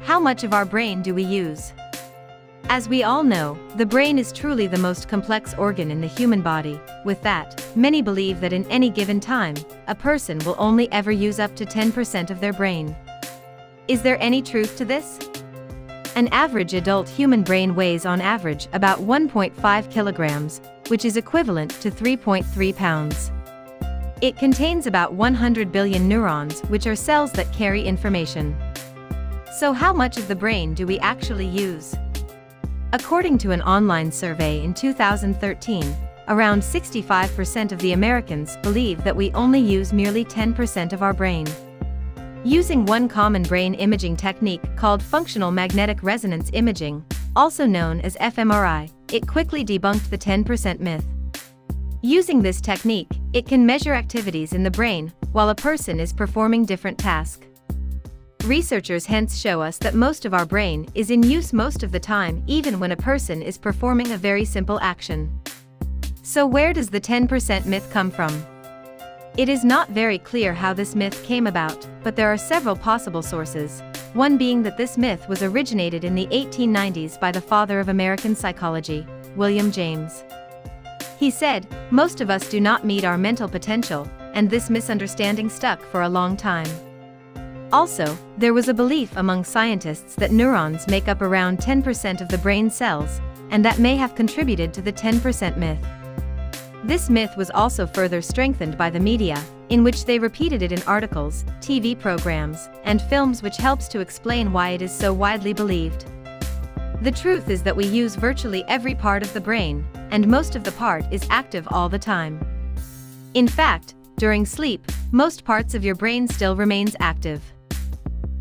How much of our brain do we use? As we all know, the brain is truly the most complex organ in the human body. With that, many believe that in any given time, a person will only ever use up to 10% of their brain. Is there any truth to this? An average adult human brain weighs on average about 1.5 kilograms, which is equivalent to 3.3 pounds. It contains about 100 billion neurons, which are cells that carry information. So how much of the brain do we actually use? According to an online survey in 2013, around 65% of the Americans believe that we only use merely 10% of our brain. Using one common brain imaging technique called functional magnetic resonance imaging, also known as fMRI, it quickly debunked the 10% myth. Using this technique, it can measure activities in the brain while a person is performing different tasks. Researchers hence show us that most of our brain is in use most of the time, even when a person is performing a very simple action. So where does the 10% myth come from? It is not very clear how this myth came about, but there are several possible sources, one being that this myth was originated in the 1890s by the father of American psychology, William James. He said, "Most of us do not meet our mental potential," and this misunderstanding stuck for a long time. Also, there was a belief among scientists that neurons make up around 10% of the brain cells, and that may have contributed to the 10% myth. This myth was also further strengthened by the media, in which they repeated it in articles, TV programs, and films, which helps to explain why it is so widely believed. The truth is that we use virtually every part of the brain, and most of the part is active all the time. In fact, during sleep, most parts of your brain still remains active.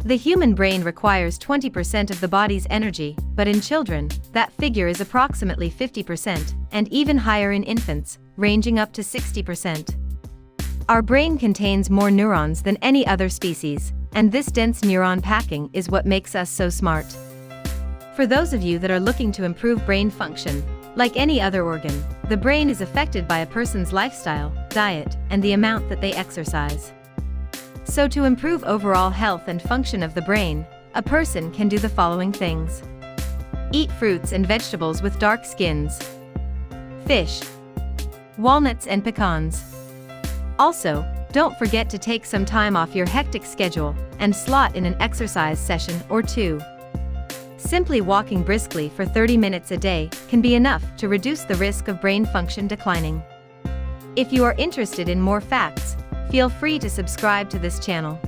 The human brain requires 20% of the body's energy, but in children, that figure is approximately 50%, and even higher in infants, ranging up to 60%. Our brain contains more neurons than any other species, and this dense neuron packing is what makes us so smart. For those of you that are looking to improve brain function, like any other organ, the brain is affected by a person's lifestyle, diet, and the amount that they exercise. So to improve overall health and function of the brain, a person can do the following things. Eat fruits and vegetables with dark skins. Fish. Walnuts and pecans. Also, don't forget to take some time off your hectic schedule and slot in an exercise session or two. Simply walking briskly for 30 minutes a day can be enough to reduce the risk of brain function declining. If you are interested in more facts, feel free to subscribe to this channel.